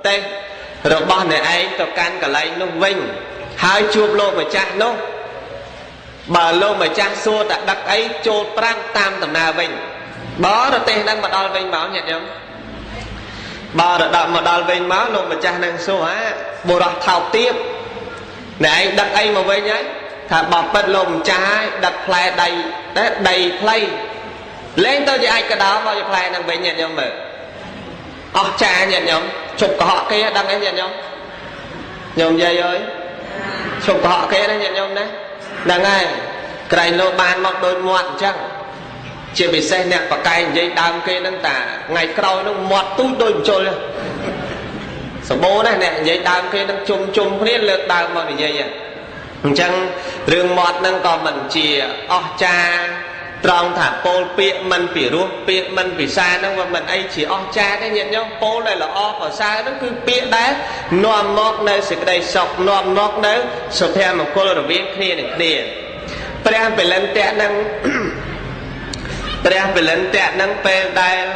tê rồi bọn này ấy tôi can cả lấy nó vinh hai chuột lô mà cha nó bà lô mà cha xua tại đất ấy chôn prang tam tầm nào vinh đó là tên đang mà đo vinh báo nhận không bà đã đọc mà đo vinh báo lô mà cha đang xua á bộ đọc thảo tiếp này đất ấy mà vinh ấy thà bọc bất lùm cha đặt play đầy play lên tôi với ai cái đó bao giờ play đang vinh nhận không mà cha nhận không chụp của họ kia đăng ấy nhận không nhôm dây ơi chụp của họ kia đấy nhận không đấy đăng ai cái lô ban mọc đôi muộn chăng chỉ bị xe nẹt và cây dây đăng kia nâng tả ngày cầu nó mọt tút đôi trôi lên số bố này nè dây đăng kia nâng chung chung hết lượt đăng mà dây à chăng rừng mọt nâng còn mình chỉ cha trong thả pol pịa mình bị ruộng pịa mình bị xa nó và mình ấy chỉ cha cái nhận nhau pol này là ở xa nó cứ pịa đá nòm móc nơi sự đây sọc nòm móc nơi sọc theo một cô là viên kia này kia Prem phải lên tẹt năng Prem phải lên tẹt năng pe đai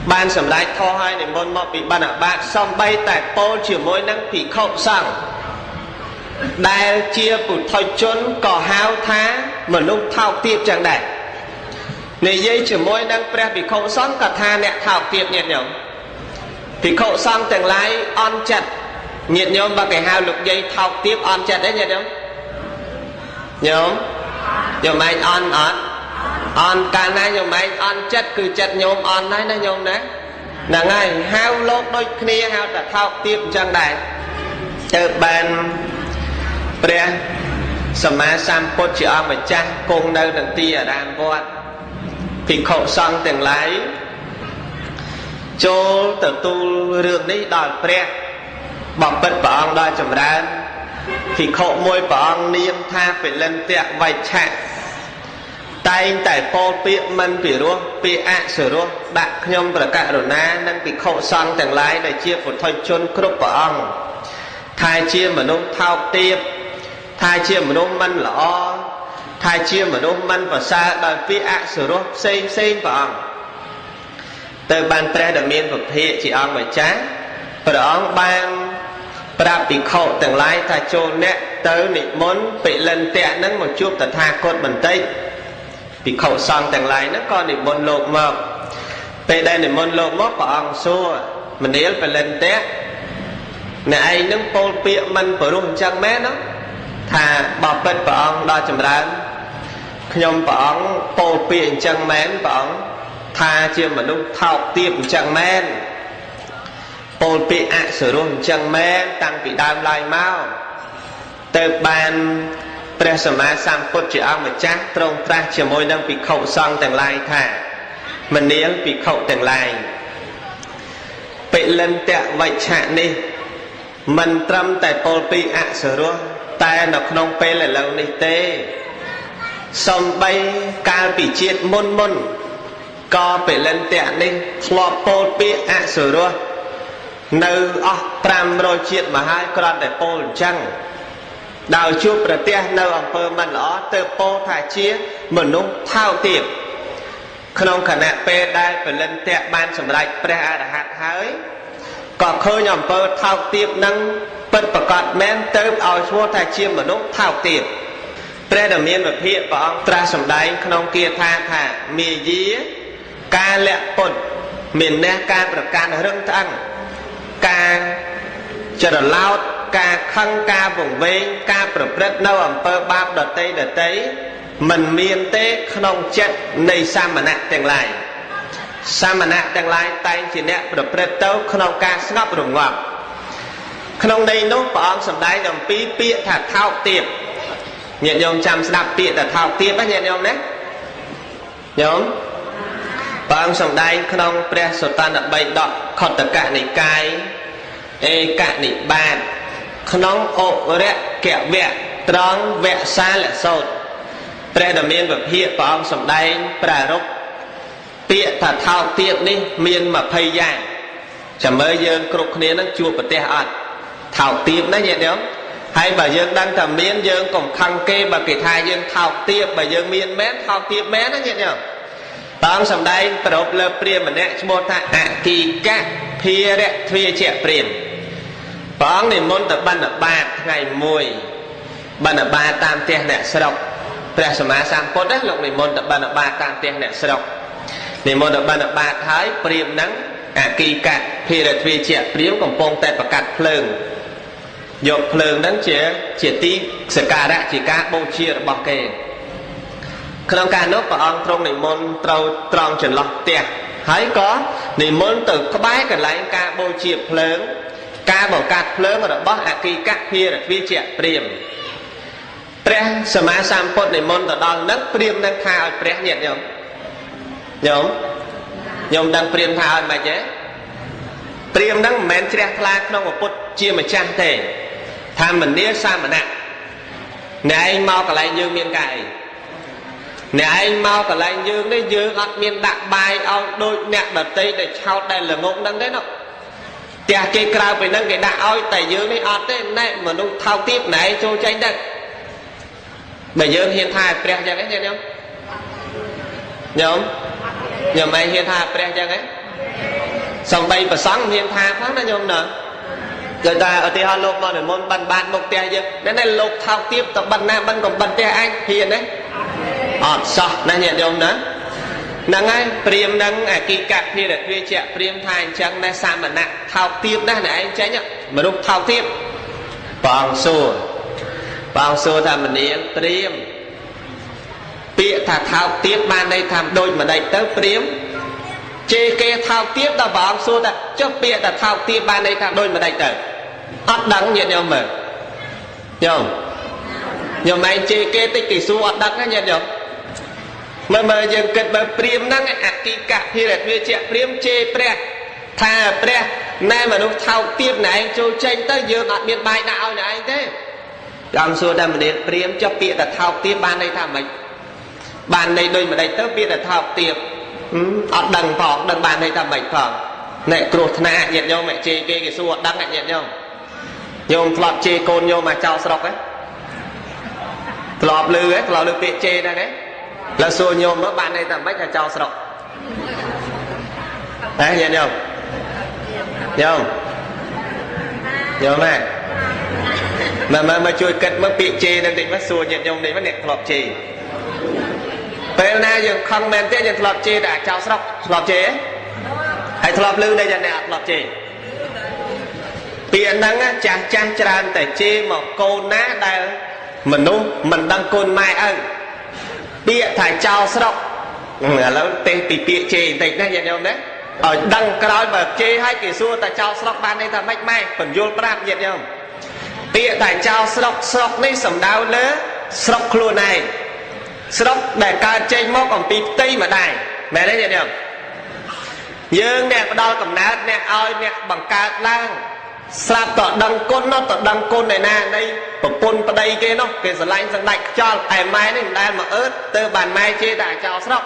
ban sầm lái thò hai để môn mọ bị ban ở bạn xong bay tại pol chỉ môi năng bị khâu sang đai chia bụt thôi chốn cỏ hao thá mà lúc thao tiếp chẳng đại này dây chỉ môi năng pre bị khâu xong cả tha nè thao tiếp nhiệt nhở thì khâu xong từng lái on chặt nhiệt nhôm và cái hao lục dây thao tiếp on chặt đấy nhiệt nhở nhôm nhôm anh on cả này nhôm anh on chặt cứ chặt nhôm on này nó nhôm đấy là ngay hao lốt đôi kia hao đã thao tiếp chẳng đại từ bàn pre sama sampot chỉ ông mà cha cùng nơi đằng tia ở đàn vọt thì khẩu xong từng lái cho từ tu rừng đấy đòi pre bọc bật bảo ông đòi chầm ra thì khẩu môi bảo ông niêm tha phải lên tiệc vài chạ tay tại pol pịa mình bị ruộng pịa ạ sửa ruộng đặt nhông và cả đồ na nên bị khẩu xong từng lái để chia một thôi chôn cướp bảo ông thay chia mà nó thao tiếp thay chia mà nó măn lõ thay chia mà nó măn và xa đời phía ạ sửa rốt xem vào ông từ bàn tre đầm miên vật hệ chị ông mà chá và đó ông ban bà bị khổ từng lái thay chôn nè tới nị muốn bị lần tẹ nâng một chút tờ tha cốt bằng tây bị khổ xong từng lái nó còn nị muốn lột mọc về đây nị muốn lột mọc vào ông xua mình nếu phải lần tẹ nè anh nâng pol pịa mình vào luôn chẳng mẹ nó thà bọc bật vào ông đo chầm ra nhôm vào ông pol pịa chẳng mến vào ông thà chia mà lúc thao tiếp chẳng mến pol pịa ạ sửa luôn chẳng mến tăng bị đam lại mau từ bàn presama samput chỉ ông mà chắc trong tra chỉ môi năng bị khẩu xong tầng lại thà mình nếu bị khẩu tầng lại bị lên tẹo vậy chạm đi mình trâm tại pol pịa ạ sửa luôn ta nó không phải là lâu này tê xong bay ca bị chết môn môn có phải lên tẹn đi lọp pol pịa ạ sửa rồi nơi pram rồi chết mà hai con để pol chăng đào chụp ra tia nơi ông pơ mình đó từ pol thải chia mình nó thao tiệp không khả năng pe đây phải lên tẹn ban sầm lại pre đã hạt hái còn khơi nhầm pơ thao tiệp năng bậtประกอบแม่นเติบเอาชั่วทายเชียมมนุษย์เท่าเตียบแปรดำเนินแบบเพียบของตราสมได้ขนมเกียร์ท่าท่ามียีการเละปนมีแนการประการเรื่องทั้งการจะเล่าการขังการบ่งเวงการประพฤติเอาอำเภอบาปดอเตยมันมีเต้ขนมเจ็ดในสามณะแต่งลายสามณะแต่งลายไตจีเนะประพฤติเต้าขนมการสงบรวมงบขนมในนู้นปองสำได้ยอมปีเปียถัดเท้าเตียบเนี่ยยอมจำสนับเปียแต่เท้าเตียบนะเนี่ยยอมนะยอมปองสำได้ขนมเปรี้ยสตันใบดอกขดตะกะในกายเอกะในบ้านขนมโอเระแกะแวะตรองแวะซาและโซดเปรี้ยดำเนินแบบเพียปองสำได้ปรารบเปียถัดเท้าเตียบนี่เมียนมาพยายามจะเมื่อเยินกรุกนี้นั่งจูบประเทศอัดเท่าเตียบนะเนี่ยhay bà dương đang cầm miên dương còn khăn kê bà kỳ thai dương thao tiệp bà dương miên mét thao tiệp mét đó nhỉ tao sầm đây bà đột lơ pria mà nè mua ta kỳ cá ភារៈទ្វាជាព្រាមព្រះអង្គនិមន្តទៅបណ្ឌបាតថ្ងៃមួយបណ្ឌបាតតាមផ្ទះអ្នកស្រុកព្រះសម្មាសម្ពុទ្ធលោកនិមន្តទៅបណ្ឌបាតតាមផ្ទះអ្នកស្រុកនិមន្តទៅបណ្ឌបាតហើយព្រាមហ្នឹងអគីកៈភារៈទ្វាជាព្រាមកំពុងតែប្រកាត់ភ្លើងយកភ្លើងហ្នឹងជាទីសក្ការៈជាការបូជារបស់គេក្នុងការនោះព្រះអង្គទ្រង់និមន្តត្រូវត្រង់ចន្លោះផ្ទះហើយក៏និមន្តទៅក្បែរកន្លែងការបូជាភ្លើងការបង្កាត់ភ្លើងរបស់អគីកៈភារៈទ្វាជាព្រាមព្រះសម្មាសម្ពុទ្ធនិមន្តទៅដល់នឹងព្រាមនឹងថាឲ្យព្រះញាតិញោមដឹងព្រាមថាឲ្យមិនទេព្រាមនឹងមិនមែនជ្រះថ្លាក្នុងពុទ្ធជាម្ចាស់ទេថាមនាសាមណៈអ្នកឯងមកកន្លែងយើងមានការអីអ្នកឯងមកកន្លែងយើងនេះយើងអត់មានដាក់បាយឲ្យដូចអ្នកដតីដែលឆោតដែលល្ងងហ្នឹងទេណោះផ្ទះគេក្រៅពីហ្នឹងគេដាក់ឲ្យតែយើងនេះអត់ទេណែមនុស្សថោកទាបណែចូលចេញទៅបើយើងហ៊ានថាព្រះចឹងទេញោមឯងហ៊ានថាព្រះចឹងទេសំបីប្រសង់ហ៊ានថាផងណាញោមណាគឺតែឧទាហរណ៍លោកមកនិមន្តបានបាតមកផ្ទះយើងណែលោកថោកទាបទៅបិណ្ឌណាបិណ្ឌក៏បិណ្ឌផ្ទះឯងហ៊ានទេអត់សោះណាញាតិញោមណាហ្នឹងហើយព្រាមនឹងអគីកៈភារៈទ្វាជាព្រាមថាអញ្ចឹងណែសាមណៈថោកទាបណាស់ណែឯងចេញមនុស្សថោកទាបព្រះអង្គសួរថាមនាងព្រាមពាក្យថាថោកទាបបានន័យថាដូចម្ដេចទៅព្រាមជេរគេថោកទាបដល់ព្រះអង្គសួរថាចុះពាក្យថាថោកទាបបានន័យថាដូចម្ដេចទៅអត់ដឹងញាតិញោមមើលញោមឯងជេរគេតិចគេសួរអត់ដឹងណាញាតិញោមមើលយើងគិតមើលព្រាមហ្នឹងអគីកៈភារៈទ្វាជាព្រាមជេរព្រះថាព្រះណែមនុស្សថោកទាបណែឯងចូលចេញទៅយើងអត់មានបាយដាក់ឲ្យណែឯងទេអង្គសួរតែមនាព្រាមចុះពាក្យថាថោកទាបបានន័យថាម៉េចបានន័យដូចម្ដេចទៅពាក្យថាថោកទាបអត់ដឹងផងដឹងបានន័យថាម៉េចផងណែគ្រោះថ្នាក់ញាតិញោមជេរគេសួរអត់ដឹងញាតិញោមធ្លាប់ជេរកូនញោមមកចោលស្រុកហ៎ធ្លាប់ឮពាក្យជេរហ្នឹងហ៎ឡើយសួរញោមមកបានន័យថាម៉េចថាចោលស្រុកហ៎ញាតិញោមណាមកជួយគិតមើលពាក្យជេរហ្នឹងតិចមកសួរញាតិញោមនេះមកអ្នកធ្លាប់ជេរពេលណាយើងខំមែនទេយើងធ្លាប់ជេរតែចោលស្រុកធ្លាប់ជេរហើយធ្លាប់ឮតែអ្នកអត់ធ្លាប់ជេរពាក្យហ្នឹងចាស់ច្រើនតែជេរមកកូនណាដែលមនុស្សមិនដឹងគុណម៉ែឪពាក្យថាចោលស្រុកឥឡូវទេពីពាក្យជេរបន្តិចណាញាតិញោមណាឲ្យដឹងក្រោយបើជេរឲ្យគេសួរតែចោលស្រុកបានន័យថាម៉េចម៉ែបញ្យល់ប្រាប់ញាតិញោមពាក្យថាចោលស្រុកនេះសំដៅលើស្រុកខ្លួនឯងស្រុកដែលកើតចេញមកអំពីផ្ទៃម្ដាយមែនទេញាតិញោមយើងអ្នកផ្ដល់កំណើតអ្នកឲ្យអ្នកបង្កើតឡើងស្រាប់តដឹងគុណទៅដឹងគុណឯណានៃប្រពន្ធប្តីគេនោះគេស្រឡាញ់សណ្ដាច់ខ្យល់ឯម៉ែនេះមិនដែលមកអឺតទៅបានម៉ែជេរតែចោលស្រុក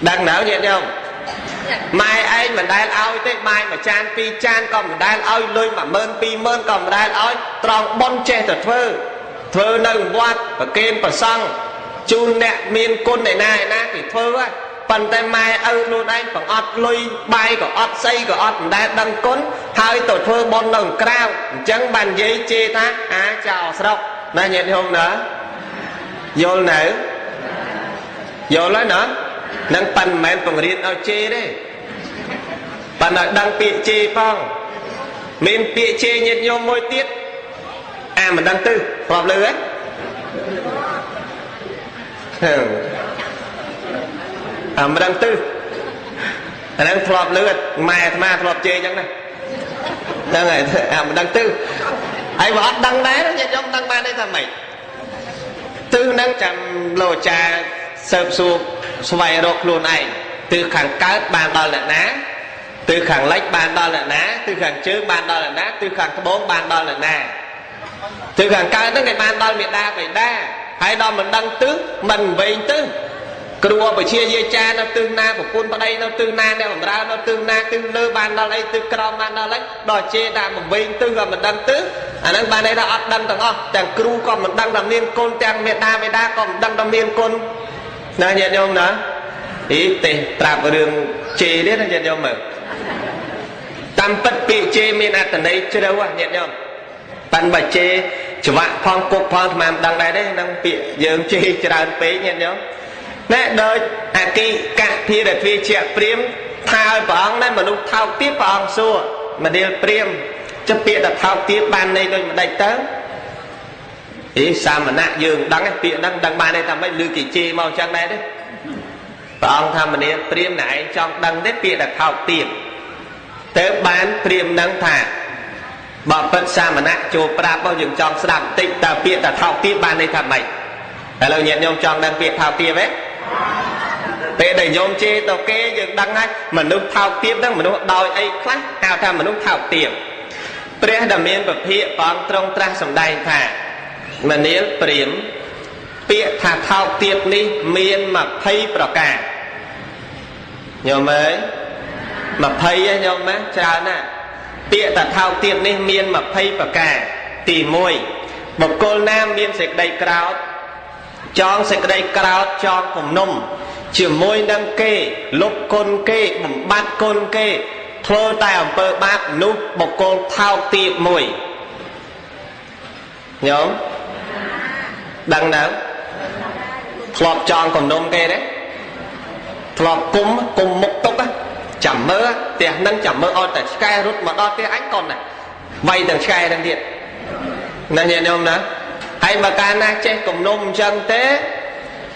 ដឹងណៅញាតិញោមម៉ែឯងមិនដែលឲ្យទេម៉ែមួយចានពីរចានក៏មិនដែលឲ្យលុយ10000 20000ក៏មិនដែលឲ្យត្រង់ប៉ុនចេះតែធ្វើនៅវត្តប្រគេនប្រសង់ជូនអ្នកមានគុណឯណាគេធ្វើហើយប៉ុន្តែម៉ែឪខ្លួនឯងបង្អត់លុយបាយក៏អត់ស្អីក៏អត់មិនដែលដឹងគុណហើយទៅធ្វើបុណ្យនៅក្រៅអញ្ចឹងបាននិយាយជេរថាអាចោលស្រុកណាញាតិញោមណាយល់ហើយណានឹងប៉ិនមិនមែនបង្រៀនឲ្យជេរទេប៉ិនឲ្យដឹងពាក្យជេរផងមានពាក្យជេរញាតិញោមមួយទៀតមិនដឹងទៅប្រាប់លើហ៎មិនដឹងទៅអាហ្នឹងធ្លាប់លឺម៉ែអាត្មាធ្លាប់ជេរអញ្ចឹងណាហ្នឹងហើយមិនដឹងទៅហើយបើអត់ដឹងដែរញាតិញោមដឹងបានទេថាម៉េចទិសហ្នឹងចាំលោកអាចារ្យស៊ើបសួរស្វែងរកខ្លួនឯងទិសខាងកើតបានដល់អ្នកណាទិសខាងលិចបានដល់អ្នកណាទិសខាងជើងបានដល់អ្នកណាទិសខាងត្បូងបានដល់អ្នកណាទិសខាងកើតហ្នឹងគេបានដល់មេដាបិតាហើយដល់មិនដឹងទិសមិនវែងទិសគ្រូបជាយាចានៅទិសណាប្រពន្ធប្តីនៅទិសណាអ្នកបម្រើនៅទិសណាទិសលើបានដល់អីទិសក្រោមបានដល់អីដល់ជេរថាមិនវែងទិសក៏មិនដឹងទិសអាហ្នឹងបានន័យថាអត់ដឹងទាំងអស់ទាំងគ្រូក៏មិនដឹងថាមានគុណទាំងមេដាបិតាក៏មិនដឹងថាមានគុណណាញាតិញោមណាទេប្រាប់រឿងជេរទេណាញាតិញោមមើល tam bật bị chê miền ạt tận đây chưa đâu à nhận nhom pan bạch chê chụp vạ phong cục phong mà đằng này đấy đang bị dương chê tràn pế nhận nhom nè đời à kỳ cả thì để phi chẹt priêm thao bỏng này mà lúc thao tiếp bỏng xua mà đều priêm chấp biệt là thao tiếp ban này rồi mà đánh tới ý sao mà nạ dương đắng cái tiện đăng ban đâyทำให้ลือกี่chê mau chăng này đấy bỏng tham mà đều priêm này trong đăng đấy biệt là thao tiếp tới bán priêm đăng thả bỏ phân sa mà nạ chùa pra bao nhiêu trong sầm tịnh ta biệt là thao tiếp ban đâyทำmày là lời nhận nhom trong đăng biệt thao tiếp ấy để đầy nhôm chê tao kê dựng đăng ngay mà lúc thao tiếp đó mà lúc đòi ấy khác ao tham mà lúc thao tiếp pre đầm miên bậc hiện bóng trong tra sầm đai thả mà nếu priếm bịa thả thao tiếp đi miên mà thay bờ cả nhôm ấy mà thay nhôm á chào nè bịa thả thao tiếp đi miên mà thay bờ cả tỉ môi một cô nam miên sệt đầy cào chọn sệt đầy cào chọn cùng nôm chỉ môi đăng kê lục côn kê bấm bát côn kê thơ tay ở bờ bát núp một con thao tiệp mùi nhóm đăng nào thọp tròn còn nôm kê đấy thọp cùng một tốc á chẳng mơ tiền nâng chẳng mơ ôi tại sky rút mà đo cái ánh còn này vay thằng sky đang điện nên nhìn không đó hay mà ca na che cùng nôm chân tế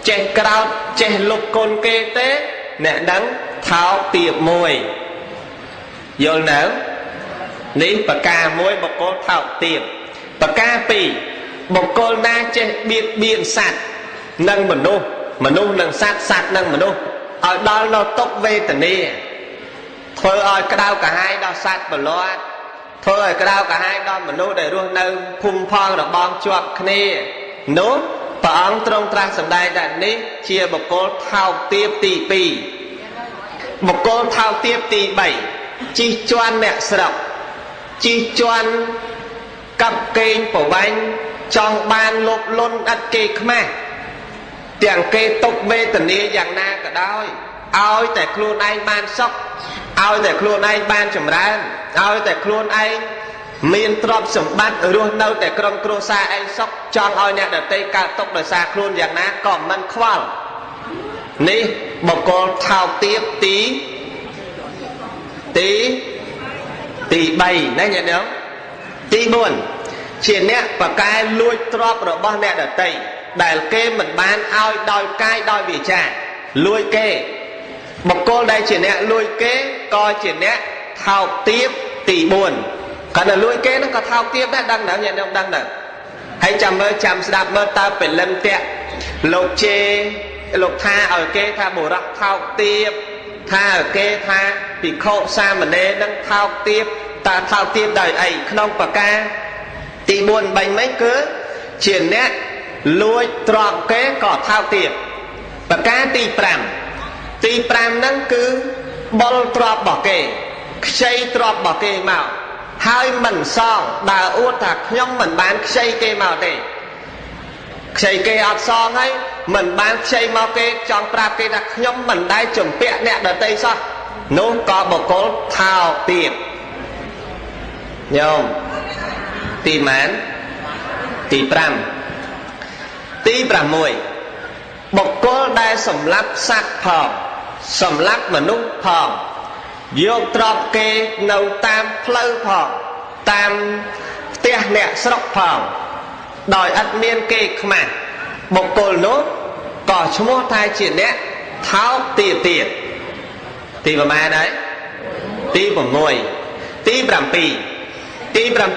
che cao che lục côn kê tế nè đắng tháo tiệp mùi vô nữa ní bà ca mùi một cô tháo tiệp bà ca pì một cô na che biệt biện sạch nâng mà nu nâng sạch nâng mà nu ở đó nó tốc về tận đi thôi ơi cái đau cả hai đó sạch và loạt thôi ơi cái đau cả hai đó mà nu để luôn nâng phun phong rồi bong chuột nè nốt bà ông trong tra sầm đai đàn ní chia một cô thao tiếp tỷ pì một cô thao tiếp tỷ 7 chi choan nè sọc chi choan cặp kênh của bánh trong ban lộp lôn đặt kê khmer tiền kê tục về tận đi dạng na cả đôi ôi tại khuôn anh ban sóc ôi tại khuôn anh ban chầm ran ôi tại khuôn anh miền trọp sầm bát ở luôn đâu tại trong kro sa anh sóc trong ôi nè để tây ca tốc đời xa khuôn dạng na cònมันkhoal ní một con thao tiếp tí 7 nè nhận không tí 4 chuyện nè và cái lui trọp rồi bao nè để tây đại kê mình ban ao đòi cai đòi vị trà lui kê một cô đây chuyện nè lui kê coi chuyện nè thao tiếp tỷ 4 còn là lui kê nó có thao tiếp đó đăng nào nhận không đăng nào hãy chăm đạp mơ ta phải lần tẹt lục chê lục tha ở kê tha bổ rắc thao tiếp tha ở kê tha thì khổ xa mà nê đang thao tiếp ta thao tiếp đời ấy không bà ca tỷ 4 bánh mấy cứ chuyện nè lui trọp kế có thao tiếp bà ca tỷ 5 nâng cứ bol trọp bỏ kê xây trọp bỏ kê màu hai mình xong đào út thật nhưng mình bán xây kê màu thế xây kê ọt xong ấy mình bán xây màu kê trong prap kê đặc nhưng mình đai chuẩn bị nẹ đợt tây sao nó có một cô thao tiệp nhôm tỷ mán tỷ 5 tỷ 10 một cô đai sầm lắp sắc phòng sầm lắp mà nút phòng vô trọp kê nâu tam phơi phòng tam tia nẹ sọc phòng đòi ắt miên kê khmà một cô nốt có chú mô thai chuyện nẹ tháo tiền tỷ vào mà đấy tỷ vào ngồi tỷ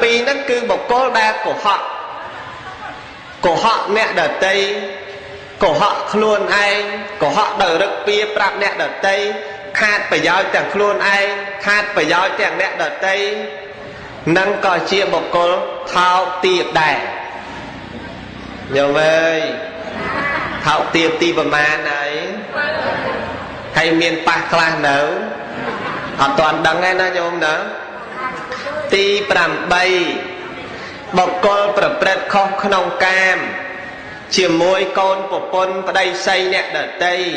7 nó cứ một cô đa của họ nẹ đợt tây của họ luôn anh của họ đợt rực bia prap nẹ đợt tây khát phải giáo chẳng luôn ai khát phải giáo chẳng nẹ đợt tây nâng coi chia một cô thao tiệp đài nhiều ơi thao tiệp ti bà ma này hay miền Bắc là nấu họ toàn đăng ngay nó nhôm đó ti 8 một cô bật không nông cam chia môi con của con vào đây xây nẹ đợt tây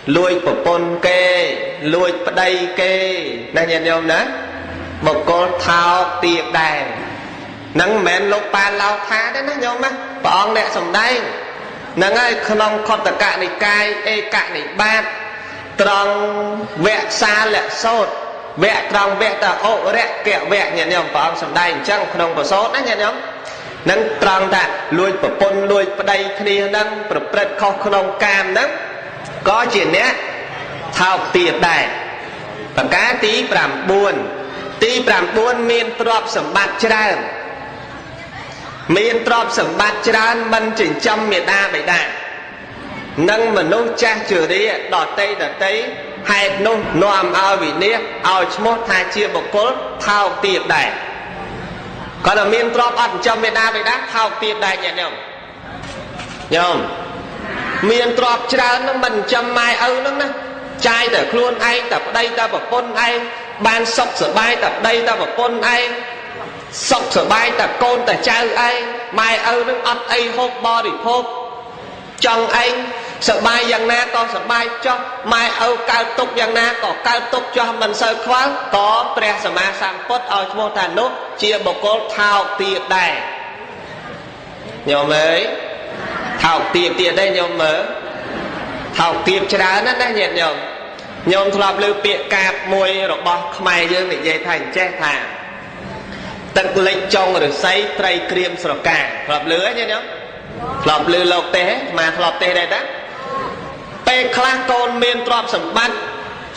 lui của pôn kê lui đây kê đang nhận nhôm đó บกลเท้าเตียบแดงนังแมนลกปานเราท้าได้นะโยมนะปองเนี่ยสมได้นังไอ้ขนมคอตะกะในกายเอกะในบ้านตรองแวะซาแหละโซดแวะตรองแวะตะโอแระแกะแวะเนี่ยโยมปองสมได้จังขนมประโซดนะเนี่ยโยมนังตรองแต่ลุยประปนลุยประใดคดีนังประเปิดข้อขนมกามนังก็จีเนี้ยเท้าเตียบได้ปากกาตีปรำบุญตีปรำบุญมีนตรอบสมบัติเจริญมีนตรอบสมบัติเจริญมันจึงจำเมียดาไปได้นั่งมันนุ่งจ้าเจอดีดอดเตยให้นุ่งนอมเอาวิเนี้ยเอาชโมทายเชียบกลเท้าเตียบได้ก็เรามีนตรอบอัดจำเมียดาไปได้เท้าเตียบได้เนี่ยโยมมีนตรอบเจริญนั่งมันจำไม่เอานั่งนะใจแต่คล้วนไอ้แต่đây taบอกปนไอ้บ้านสกสบายแต่đây taบอกปนไอ้สกสบายแต่โกนแต่เจ้าไอ้ไม่เอานึกอัดไอ้หกบอดิพบจังไอ้สบายอย่างนั้นก็สบายchoไม่เอาการตกอย่างนั้นก็การตกcho mình sơ khoáng có ព្រះសម្មាសម្ពុទ្ធឲ្យឈ្មោះថានោះជាបុគ្គលថោកទាបដែរញោមអើយថោកទាបទៀតទេញោមមើលថោកទាបច្រើនណាស់ញាតិញោមញោមធ្លាប់លើពាក្យកាបមួយរបស់ខ្មែរយើងនិយាយថាអញ្ចេះថាទឹកលិចចុងឫស្សីត្រីក្រៀមស្រកាធ្លាប់លើទេញាតិញោមធ្លាប់លើលោកទេមកធ្លាប់ទេដែរតាពេលខ្លះកូនមានទ្រព្យសម្បត្តិ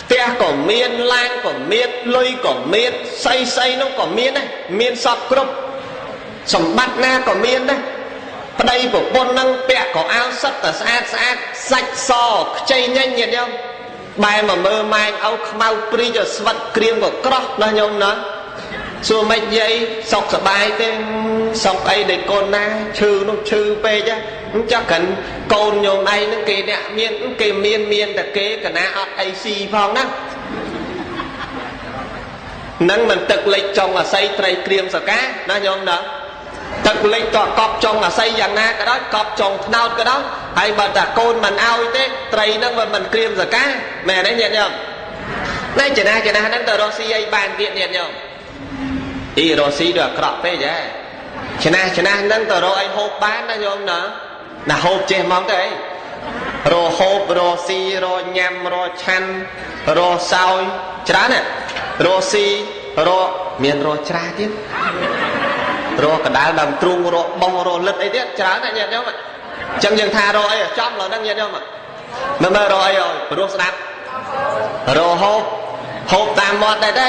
ផ្ទះក៏មានឡានក៏មានលុយក៏មានស្អីនោះក៏មានដែរមានសពគ្រប់សម្បត្តិណាក៏មានដែរប្តីប្រពន្ធនឹងពាក់ក៏អាវសិតតែស្អាតសាច់សខ្ចីញញញាតិញោមបែរមកមើលម៉ែងអោខ្មៅព្រីទៅស្វិតក្រៀមក៏ក្រោះណាញោមណាសួរមិនយាយសុខសบายទេសុខអីដែលកូនណាឈឺនោះឈឺពេកចាស់កាន់កូនញោមឯងនឹងគេអ្នកមានគេមានតែគេកណាអត់អីស៊ីផងណានឹងមិនទឹកលិចចុងអាស័យត្រីក្រៀមសកាណាញោមណាទឹកលិចតកប់ចុងអាស័យយ៉ាងណាក៏ដោយកប់ចុងថ្នោតក៏ដោយហើយបើតាកូនមិនឲ្យទេត្រីនឹងមិនក្រៀមសកាមែនទេញាតិញោមតែចំណាហ្នឹងទៅរស់ស៊ីអីបានទៀតញាតិញោមអ៊ីរស់ស៊ីដល់អាក្រក់ពេកហ៎ចំណាហ្នឹងទៅរកអីហូបបានណាញោមណាហូបចេះហ្មងទៅអីរហូបរស៊ីរញ៉ាំរឆាន់រសោយច្រើនណារស៊ីរមានរច្រាទៀតរកដាលដើមទ្រូងរបងរលិតអីទៀតច្រើនណាញាតិញោមអញ្ចឹងយើងថារអីចំឡើយហ្នឹងញាតិញោមមើលរអីព្រោះស្ដាប់រហូបហូបតាមមាត់ដែរទេ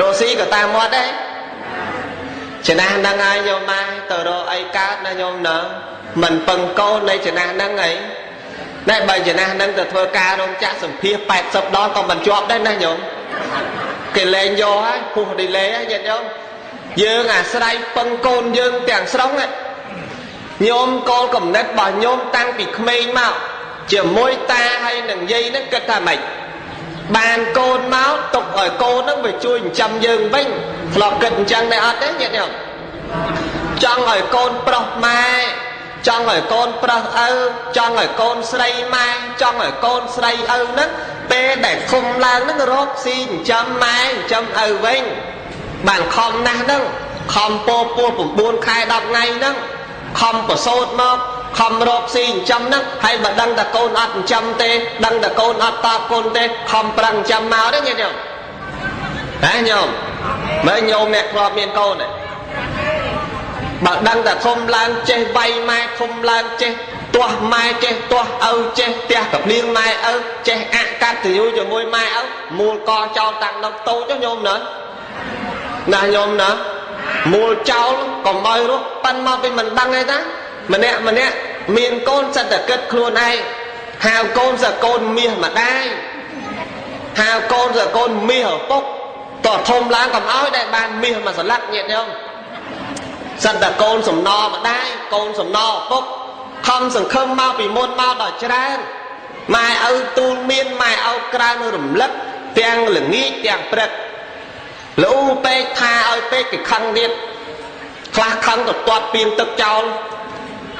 រស៊ីក៏តាមមាត់ដែរចំណាស់ហ្នឹងហើយញោមម៉ែទៅរកអីកើតណាញោមណាមិនពឹងកូននៃចំណាស់ហ្នឹងអីតែបើចំណាស់ហ្នឹងទៅធ្វើការរោងចក្រសម្ភារ80ដងក៏មិនជាប់ដែរណាញោមគេលែងយកហើយពុះឌីឡេហើយញាតិញោមយើងអាស្រ័យពឹងកូនយើងទាំងស្រុងញោមកូនកំណត់របស់ញោមតាំងពីក្មេងមកជាមួយតាហើយនឹងយាយហ្នឹងគិតថាម៉េចបានកូនមកទុកឲ្យកូនហ្នឹងវាជួយចិញ្ចឹមយើងវិញធ្លាប់គិតអញ្ចឹងដែរអត់ទេញាតិញោមចង់ឲ្យកូនប្រុសម៉ែចង់ឲ្យកូនប្រុសឪចង់ឲ្យកូនស្រីម៉ែចង់ឲ្យកូនស្រីឪហ្នឹងពេលដែលធំឡើងហ្នឹងរកស៊ីចិញ្ចឹមម៉ែចិញ្ចឹមឪវិញបានខំណាស់ហ្នឹងខំពោ9ខែ10ថ្ងៃហ្នឹងខំប្រសូតមកខំរកស៊ីចិញ្ចឹមហ្នឹងហើយបើដឹងតែកូនអត់ចិញ្ចឹមទេដឹងតែកូនអត់តបគុណទេខំប្រឹងចិញ្ចឹមមកទេញាតិញោមហ៎ញោមមើលញោមអ្នកធ្លាប់មានកូនទេបើដឹងតែធំឡើងចេះវាយម៉ែធំឡើងចេះទាស់ម៉ែចេះទាស់ឪចេះផ្ទះកព្រៀងម៉ែឪចេះអកតញ្ញូជាមួយម៉ែឪមូលកចោលតាំងនៅតូចញោមណាញោមណាមូលចោលកុំឲ្យរស់ប៉ិនមកពីមិនដឹងទេតាម្នាក់មានកូនសិតតែគិតខ្លួនឯងហៅកូនសិតកូនមាសម្ដាយហៅកូនសិតកូនមាសឪពុកតោះធំឡើងកុំឲ្យដែលបានមាសមកស្លាក់ញាតិញោមសិតតែកូនសំណម្ដាយកូនសំណឪពុកខំសង្ឃឹមមកពីមុនមកដល់ច្រើនម៉ែឪទូលមានម៉ែឪក្រើនរំលឹកទាំងល្ងាចទាំងព្រឹកលូពេកថាឲ្យពេកគេខឹងទៀតខ្លះខឹងទៅទាត់ពីងទឹកចោល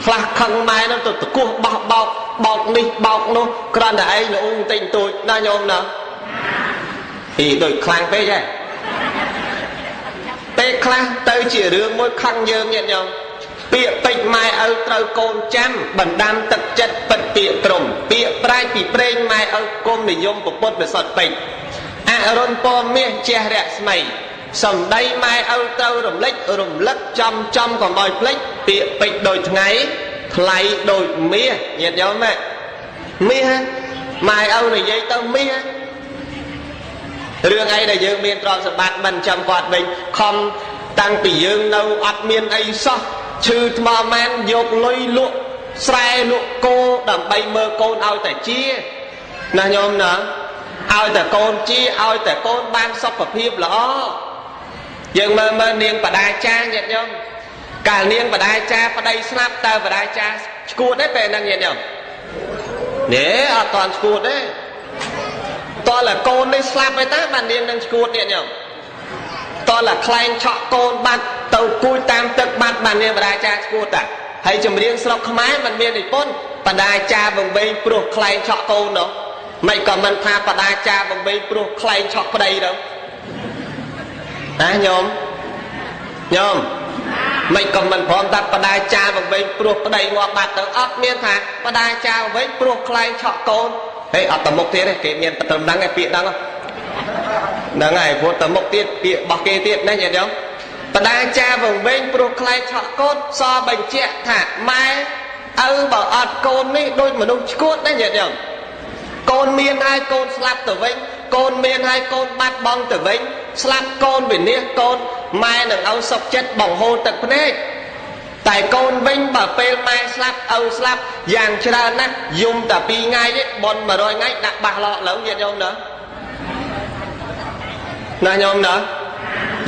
ខ្លះខឹងម៉ែនឹងទៅតគោះបោះបោកនេះបោកនោះគ្រាន់តែឯងលូបន្តិចតូចណាញោមណាពីដូចខ្លាំងពេកហ៎ ពេលខ្លះទៅជារឿងមួយខឹងយើងញាតិញោមពាក្យពេចម៉ែឪត្រូវកូនចាំបណ្ដាំទឹកចិត្តពិតពាក្យត្រំពាក្យប្រាជ្ញពីព្រេងម៉ែឪគុំនិយមពុទ្ធវិសុទ្ធពេជ្រអរុណពណ៌មាសជះរស្មីសំដីម៉ែឪត្រូវរំលឹកចំកុំឲ្យភ្លេចពាក្យពេចដូចថ្ងៃថ្លៃដូចមាសញាតិញោមម៉ែមាសម៉ែឪនិយាយទៅមាសរឿងអីដែលយើងមានទ្រព្យសម្បត្តិមិនចាំគាត់វិញខំតាំងពីយើងនៅអត់មានអីសោះឈឺថ្មម៉ែនយកលុយលក់ស្រែលក់គោដើម្បីមើលកូនឲ្យតែជាណាញោមណាឲ្យតែកូនជាឲ្យតែកូនបានសុខភាពល្អយើងមើលនាងបដាចាញាតិញោមកាលនាងបដាចាប្តីស្លាប់តើបដាចាឈួតទេពេលហ្នឹងញាតិញោមនេះអត់តាន់ឈួតទេតើកូននេះស្លាប់ហើយតើបាននាងនឹងឈួតញាតិញោមតើខ្លែងឆក់កូនបាត់ទៅគួយតាមទឹកបាត់បាននាងបដាចាឈួតតាហើយចម្រៀងស្រុកខ្មែរមិនមាននិពន្ធបដាចាបំពេញព្រោះខ្លែងឆក់កូននោះមិនក៏មិនថាបដាចាបំពេញព្រោះខ្លែងឆក់ប្តីទៅណាញោមមិនក៏មិនព្រមថាបដាចាបំពេញព្រោះប្តីងាប់បាត់ទៅអត់មានថាបដាចាបំពេញព្រោះខ្លែងឆក់កូនហេអត់តមុខទៀតទេគេមានត្រឹមហ្នឹងឯពាក្យហ្នឹងហើយព្រោះតមុខទៀតពាក្យរបស់គេទៀតណាញាតិញោមបដាចាបំពេញព្រោះខ្លែងឆក់កូនសបញ្ជាក់ថាម៉ែឪបើអត់កូននេះដូចមនុស្សឈួតណាញាតិញោមកូនមានហើយកូនស្លាប់ទៅវិញកូនមានហើយកូនបាត់បង់ទៅវិញស្លាប់កូនវិនិច្ឆ័យកូនម៉ែនឹងឲ្យសុខចិត្តបង្ហូរទឹកភ្នែកតែកូនវិញបើពេលម៉ែស្លាប់ឪស្លាប់យ៉ាងច្រើនណាស់យំតែ2ថ្ងៃទេបន100ថ្ងៃដាក់បាសឡកលើញាតិញោមណាញោមណា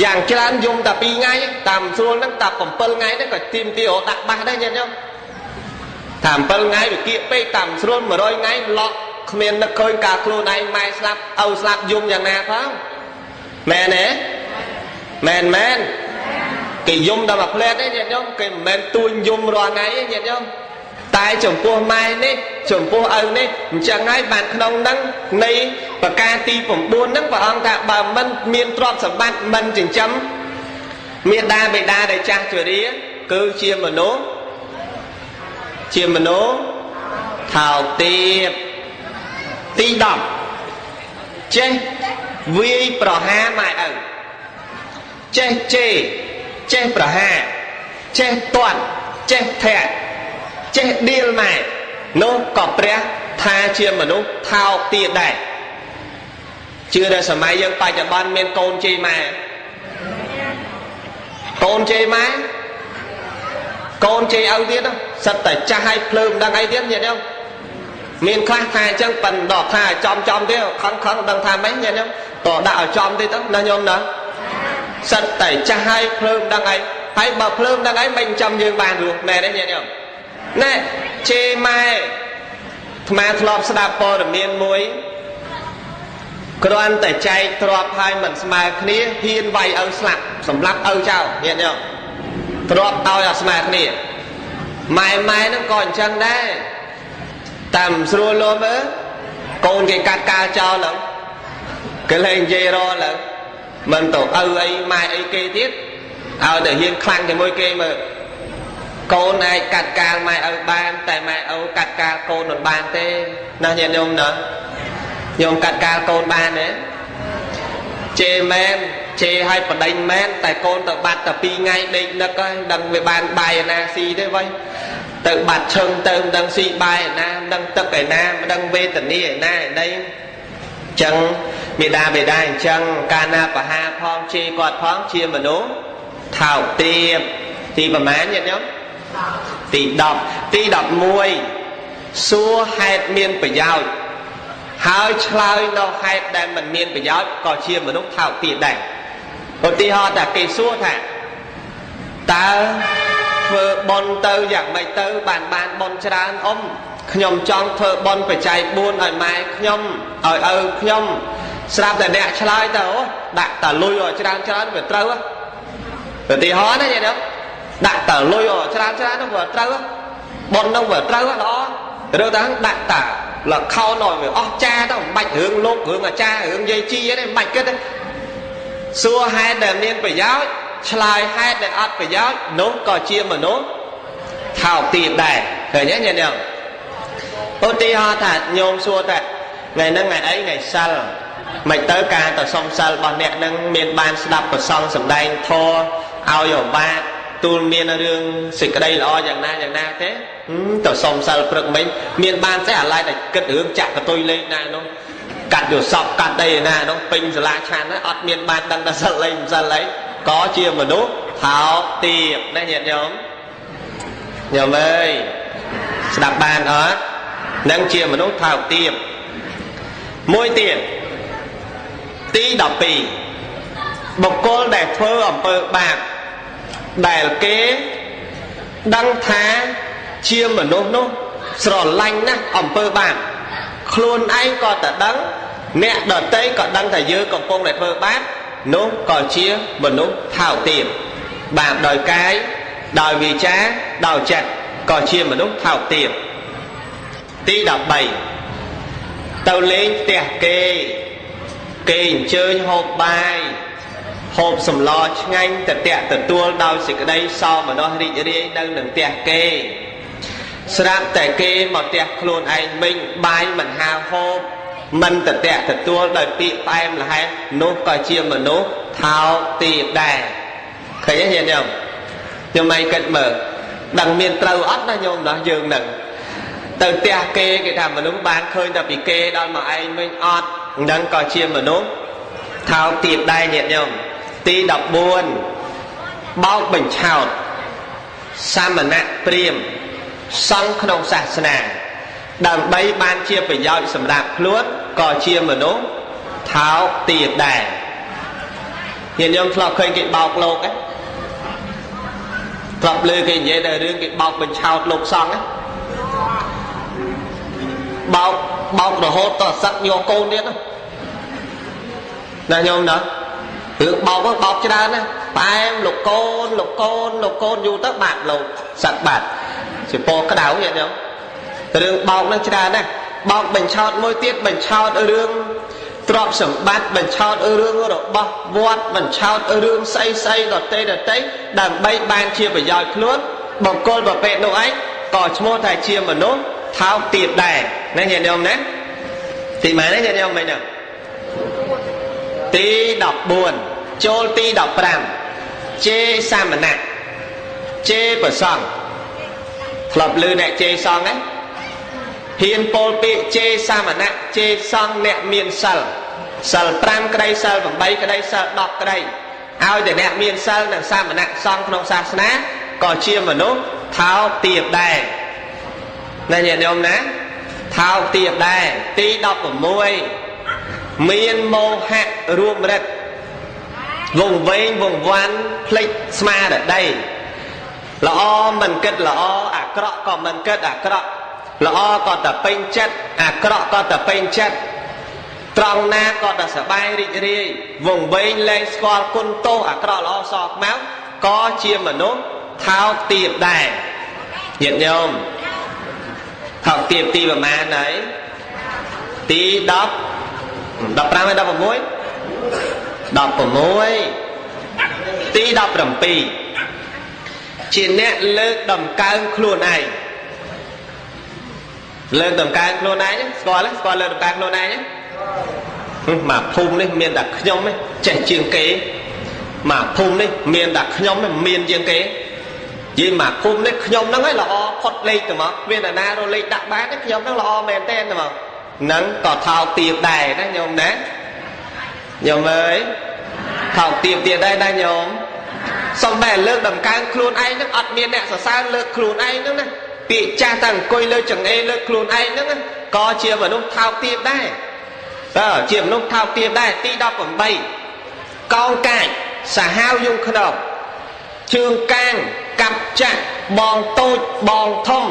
យ៉ាងច្រើនយំតែ2ថ្ងៃតាមស្រួលហ្នឹងតែ7ថ្ងៃហ្នឹងក៏ទីមទីរដាក់បាសដែរញាតិញោមតាម7ថ្ងៃវាគៀកពេកតាមស្រួល100ថ្ងៃឡក់គ្មាននឹកឃើញការខ្លួនឯងម៉ែស្លាប់ឪស្លាប់យំយ៉ាងណាផងមែនទេមែនគេយំដល់មួយផ្លែតទេញាតិញោមគេមិនមែនទួញយំរាល់ថ្ងៃទេញាតិញោមតែចំពោះម៉ែនេះចំពោះឪនេះអញ្ចឹងហើយបានក្នុងហ្នឹងនៃប្រការទី9ហ្នឹងព្រះអង្គថាបើមិនមានទ្រព្យសម្បត្តិមិនចិញ្ចឹមមេដាបេដាដែលចាស់ជរាគឺជាមនុស្សថោកទាបទី10ចេះវាយប្រហារម៉ែឪចេះជេរចេះប្រហារចេះទាត់ចេះធាក់ចេះដៀលម៉ែនោះក៏ព្រះថាជាមនុស្សថោកទាបដែរជឿថាសម័យយើងបច្ចុប្បន្នមានកូនជេរម៉ែកូនជេរម៉ែកូនជេរឪទៀតសិតតែចាស់ឲ្យភ្លើមិនដឹងអីទៀតញាតិញោមមានខ្លះថាអញ្ចឹងប៉ុន្តែថាចំទេខឹងដឹងថាម៉េចញាតិញោមតដាក់ឲ្យចំទេទៅណាញោមណាសិតតែចាស់ឲ្យភ្លើមិនដឹងអីហើយបើភ្លើមិនដឹងអីមិនចាំយើងបានរស់មែនទេញាតិញោមណែជេរម៉ែអាត្មាធ្លាប់ស្ដាប់ព័ត៌មានមួយគ្រាន់តែចែកទ្រព្យហើយមិនស្មើគ្នាហ៊ានវាយឪស្លាប់សម្លាប់ឪចោលញាតិញោមទ្រព្យឲ្យអត់ស្មើគ្នាម៉ែហ្នឹងក៏អញ្ចឹងដែរតាមស្រួលលោមើលកូនគេកាត់កាលចោលឡើងគេលែងនិយាយរឡើងមិនទៅឪអីម៉ែអីគេទៀតឲ្យតែហ៊ានខ្លាំងជាមួយគេមើលកូនអាចកាត់កាលម៉ែឪបានតែម៉ែឪកាត់កាលកូនមិនបានទេណាញាតិញោមណាញោមកាត់កាលកូនបានទេជេរមែនជេរឲ្យបដិញមែនតែកូនទៅបាត់តែ2ថ្ងៃដេកនឹកហើយដឹងវាបានបាយឯណាស៊ីទេវ៉ៃទៅបាត់ឈឹងទៅមិនដឹងស៊ីបាយឯណាមិនដឹងទឹកឯណាមិនដឹងវេទនាឯណាឯណីអញ្ចឹងមេដាបេដាអញ្ចឹងកាលណាបហាផងជេរគាត់ផងជាមនុស្សថោកទាបទីប្រមាណញាតិញោមទី10ទី11សួរហេតុមានប្រយោជន៍ហើយឆ្លើយនៅហេតុដែលមិនមានប្រយោជន៍ក៏ជាមនុស្សថោកទាបដែរឧទាហរណ៍ថាគេសួរថាតើធ្វើបុណ្យទៅយ៉ាងម៉េចទៅបានបុណ្យច្រើនអ៊ំខ្ញុំចង់ធ្វើបុណ្យបច្ច័យ4ឲ្យម៉ែខ្ញុំឲ្យឪខ្ញុំស្រាប់តែអ្នកឆ្លើយទៅដាក់តលុយឲ្យច្រើនវាត្រូវឧទាហរណ៍ណាញាតិញោមដាក់តលុយឲ្យច្រើននោះវាត្រូវបុណ្យនោះវាត្រូវល្អឬថាដាក់តលខោនឲ្យវាអស់ចាទៅមិនបាច់រឿងលោករឿងអាចារ្យរឿងយាយជីទេមិនបាច់គិតទេសួរហេតុដែលមានប្រយោជន៍ ឆ្លើយហេតុដែលអត់ប្រយោជន៍នោះក៏ជាមនុស្សថោកទាបដែរឃើញទេញាតិញោមឧទាហរណ៍ថាញោមសួរថាថ្ងៃហ្នឹងថ្ងៃអីថ្ងៃសិលមិនទៅការទៅសុំសិលរបស់អ្នកនឹងមានបានស្ដាប់ប្រសងសម្ដែងធម៌ឲ្យអបាតទូលមានរឿងសេចក្តីល្អយ៉ាងណាទេទៅសុំសិលព្រឹកមិញមានបានទេអាឡ័យតែគិតរឿងចាក់កតុយលេខណានោះកាត់យកសពកាត់អីណានោះពេញសាលាឆានណាអត់មានបានដឹងតែសិលអីមិនសិលអីក៏ជាមនុស្សថោកទាបណាញាតិញោមញោមអើយស្ដាប់បានអត់នឹងជាមនុស្សថោកទាបមួយទៀតទី12បុគ្គលដែលធ្វើអំពើបាបដែលគេដឹងថាជាមនុស្សនោះស្រឡាញ់ណាស់អំពើបាបខ្លួនឯងក៏តែដឹងអ្នកដទៃក៏ដឹងថាយើងកំពុងតែធ្វើបាបនោះក៏ជាមនុស្សថោកទាបបាបដោយកាយដោយវាចាដោយចិត្តក៏ជាមនុស្សថោកទាបទី13ទៅលេងផ្ទះគេអញ្ជើញហូបបាយហូបសម្លឆ្ងាញ់តតាក់ទទួលដោយសេចក្តីសោមនស្សរីករាយនៅនឹងផ្ទះគេស្រាប់តែគេមកផ្ទះខ្លួនឯងមិញបាយមិនហាហូបមិនតតាក់ទទួលដោយពាក្យផ្អែមល្ហែមនោះក៏ជាមនុស្សថោកទាបដែរឃើញទេញាតិញោមខ្ញុំមិនគិតមើលដឹងមានត្រូវអត់ណាញោមណាយើងនឹងទៅផ្ទះគេគេថាមនុស្សបានឃើញតែពីគេដល់មកឯងវិញអត់នឹងក៏ជាមនុស្សថោកទាបដែរញាតិញោមទី14បោកបញ្ឆោតសាមណៈព្រាហ្មណ៍សង្ឃក្នុងសាសនាដើម្បីបានជាប្រយោជន៍សម្រាប់ខ្លួនក៏ជាមនុស្សថោកទាបដែរញាតិញោមធ្លាប់ឃើញគេបោកលោកទេធ្លាប់លើគេនិយាយតែរឿងគេបោកបញ្ឆោតលោកសង្ឃបោករហូតដល់សឹកយកកូនទៀតណាញោមណារឿងបោកច្រើនណាផ្អែមលោកកូនយូរទៅបាត់លោកសឹកបាត់ជាពណ៌ក្តៅញាតិញោមរឿងបោកនឹងច្រើនណាបោកបញ្ឆោតមួយទៀតបញ្ឆោតរឿងទ្រព្យសម្បត្តិបញ្ឆោតរឿងរបស់វត្តបញ្ឆោតរឿងស្អីដតេដើម្បីបានជាប្រយោជន៍ខ្លួនបុគ្គលប្រភេទនោះឯងក៏ឈ្មោះថាជាមនុស្សថោកទាបដែរណាញាតិញោមណាទីម៉ែណាញាតិញោមមិនហ្នឹងទី14ចូលទី15ជេរសាមណៈជេរប្រសង្ឃធ្លាប់ឮអ្នកជេរសង្ឃហ៊ានពោលពាក្យជេរសាមណៈជេរសង្ឃអ្នកមានសិល5ក្តីសិល8ក្តីសិល10ក្តីឲ្យតែអ្នកមានសិលនិងសាមណៈសង្ឃក្នុងសាសនាក៏ជាមនុស្សថោកទាបដែរណាញាតិញោមណាថោកទាបដែរទី16មានមោហៈរួមរិទ្ធវង្វេងវង្វាន់ភ្លេចស្មារតីល្អមិនគិតល្អអាក្រក់ក៏មិនគិតអាក្រក់ល្អក៏តែពេញចិត្តអាក្រក់ក៏តែពេញចិត្តត្រង់ណាក៏តែសប្បាយរីករាយវង្វេងលែងស្គាល់គុណទោសអាក្រក់ល្អសខ្មៅក៏ជាមនុស្សថោកទាបដែរញាតិញោមថោកទាបទីប្រមាណហើយទី10 15ហើយ16ទី17ជាអ្នកលើកដំកើងខ្លួនឯងលើកដំកើងខ្លួនឯងស្គាល់លើកដំកើងខ្លួនឯងមកភូមិនេះមានតែខ្ញុំទេចេះជាងគេមកភូមិនេះមានតែខ្ញុំទេមានជាងគេនិយាយមកភូមិនេះខ្ញុំហ្នឹងឯងល្អផុតលេខទៅមកមានតែណារលេខដាក់បានទេខ្ញុំហ្នឹងល្អមែនទេទៅមកហ្នឹងក៏ថោកទាបដែរណាញោមណាញោមអើយថោកទាបទៀតដែរណាញោមសំបែលើកដំកើងខ្លួនឯងហ្នឹងអត់មានអ្នកសរសើរលើកខ្លួនឯងហ្នឹងណាពាក្យចាស់តែអង្គុយលើចង្អេរលើកខ្លួនឯងហ្នឹងក៏ជាមនុស្សថោកទាបដែរជាមនុស្សថោកទាបដែរទី18កោងកាចសាហាវយងខ្នងជើងកាងកាប់ចាក់បងតូចបងធំ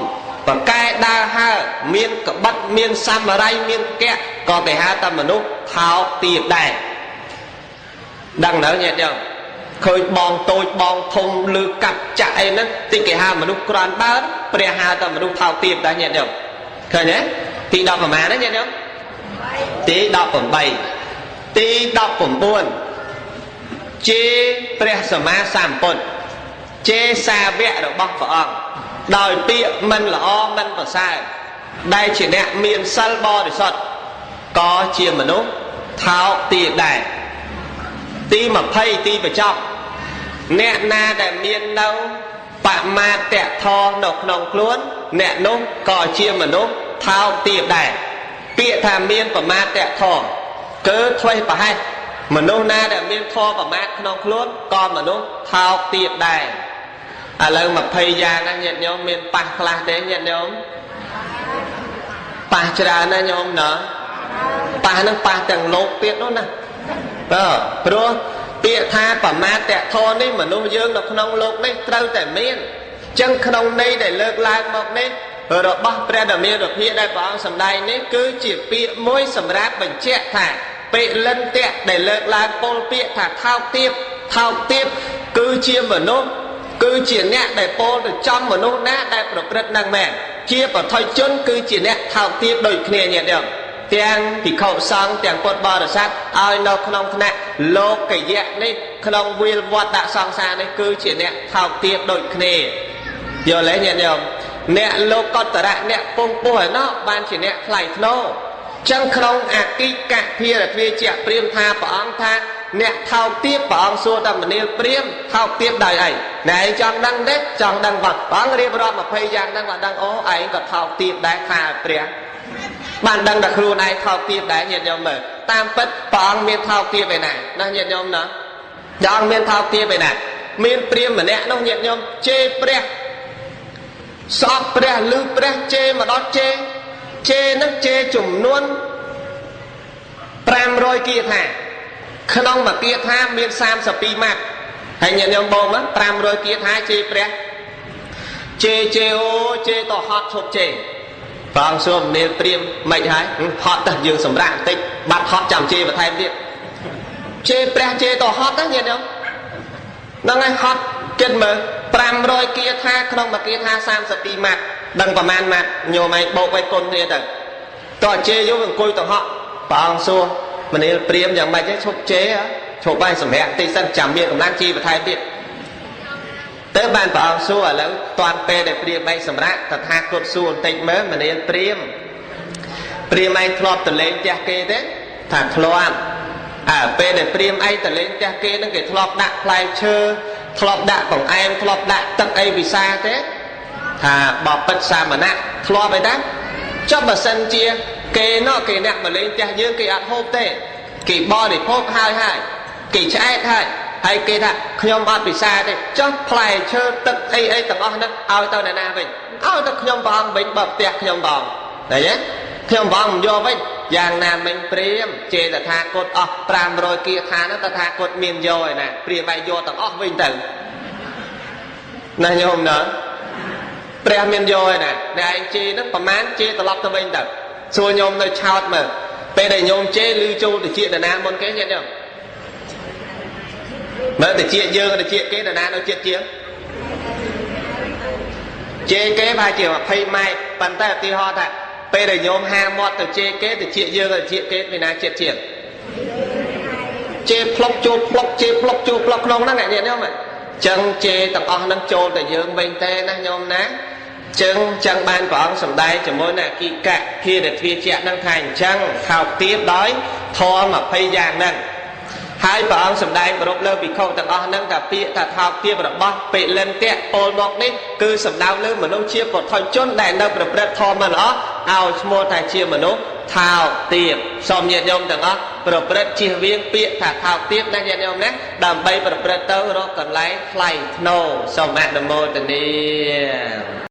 បកែដើរហើមានក្បិតមានសាមរ័យមានគៈក៏គេហៅថាមនុស្សថោកទាបដែរដឹងនៅញាតិញោមឃើញបងតូចបងធំលើកាប់ចាក់អីហ្នឹងទីគេហៅមនុស្សក្រាន់បើព្រះហៅថាមនុស្សថោកទាបដែរញាតិញោមឃើញទេទី10ប្រមាណណាញាតិញោមទី18ទី19 chếព្រះសម្មាសម្ពុទ្ធchế xa vẽ được bọc phở ông đòi bịa mình là o mình và sai đây chỉ nè miền sân bò để sọt có chia mà nốt tháo tiệc đài ti mà phay ti phải chọc nè na để miền đâu bạn ma tẹt thò nọc nòng luôn nè nốt có chia mà nốt tháo tiệc đài bịa thà miền và ma tẹt thò cứ thuê và hay mà nô na để miền thò và ma nòng luôn còn mà nốt tháo tiệc đài lời mà phay ra nó nhận nhóm miền bạc là để nhận nhóm bạc ra nó nhóm nữa bạc nó bạc tầng lột tiết nó nè rồi tiết tha và ma tẹt thò đi mà nô dương nó không lột đấy trâu tại miền chân không đây để lợt lại một đấy rồi đó bác ra là miền được hiện đại bảo sầm đài đấy cứ chỉ bịa môi sầm ráp bình chẹt thả bịa lân tẹt để lợt lại pol bịa thả thao tiếp cứ chia mà nô cứ chỉ nè để pol được trong mà nô nát đại rất năng mẹ chia vào thôi chân cứ chỉ nè thao tiếp đôi kia nhẹ được tiếng thì khẩu sang tiếng quật bò được sát ai nó không nè lô cái dạng này không viên vọt đã sang xa này cứ chỉ nè thao tiếp đôi kia giờ lấy nhẹ được nè lô con tờ đại nè phong bùa nó ban chỉ nè lại nô chẳng không cái cả kia là phía trẻ priêm tha bảo ông tha nè thao tiếp bảo ông xua tầm mình yêu priêm thao tiếp đời ấy này chẳng đăng đấy chẳng đăng vật bảo ông riêng đó mà phây giang đăng vật đăng ố ấy còn thao tiếp đấy thà priêm bạn đăng đặc luôn này thao tiếp đấy nhiệt nhôm mở tam bất bảo ông miền thao tiếp về này nó nhiệt nhôm đó cho ông miền thao tiếp về này miền priêm mà nè nó nhiệt nhôm chê priêm sọp priêm lưu priêm chê mà đó chê nó chê chùm luôn pram rồi kia thả không mà kia tha miền sam sập pi mặt hay nhận nhầm bông á pram rồi kia tha chê pre chê ô chê to hot chụp chê vâng xuông miền priêm mày hái hot thật dương sầm rạng tích bắt hot chạm chê và thay điện chê pre chê to hot đó nhận không nó ngay hot kết mở pram rồi kia tha không mà kia tha sam sập pi mặt đằng vào man mặt nhiều mày bộ quay côn kia đằng to chê vô vườn côi to hot vâng xuông mình yêu priêm chẳng bài chứ chụp chế á chụp bài sầm hẹn tây sân chạm miệng làm chi và thay điện tới bàn bảo xua ở lâu toàn pe để priêm bay sầm rác thật ha cột xua tịnh mới mình yêu priêm anh thọp từ lên cha kê thế thật loan pe để priêm anh từ lên cha kê nó cái thọp đạn play chơi thọp đạnของem thọp đạn tận ai vì xa thế thà bỏ bật xa mà nè thọp bài đáp cho bà sân chia kê nó kê nặng mà lên cha dương kê ạt hộp tê kê bò để hộp hai kê trái hay kê thà nhom bọt bị xa thế cho play chơi tận ai tận óc nó ao tao này na vậy ao tao nhom bong bình bập tiệt nhom bong đấy nhé nhom bong vô với giang nam mình priêm chê là tha cột pram rồi kia tha nó ta tha cột miền vô rồi nè priêm bay vô tận óc vinh tử này nhom nữa priêm miền vô rồi nè này chê nóประมาณchê tao lọc tao vinh tử xua nhôm nơi chào mà bây giờ nhôm chế lưu châu để chuyện là nam môn cái nhận không mới để chuyện dương để chuyện cái là nam nó chuyện chế kế 3 triệu mà phay mai bàn tay ti ho thật bây giờ nhôm 2 mót từ chế kế để chuyện dương là chuyện kế vì nào chuyện chế plok chu plok nông nó ngại nhận không ạ chân chế tầng nâng châu để dương bên tê nó nhôm ná chân chân ban của ông sầm đai cho mỗi là kỳ cạ kia để phía chẹt năng thành chân khảo tiếp đói thò mà phay giang năng hai bà ông sầm đai bọc lơ bị khâu tận o năng cả phía cả thao tiếp và bọc bị lên tẹt pol bọc đấy cứ sầm đau lơ mà nó chia một thoi chốt đại năng bọc bọc thò mà nó ao mua tài chia mà nó thao tiếp xong nhiệt nhôm tận o bọc bọc chia viên phía cả thao tiếp đang nhiệt nhôm đấy đầm bay bọc bọc tơ nó còn lấy play no xong mẹ đầm mô tận đi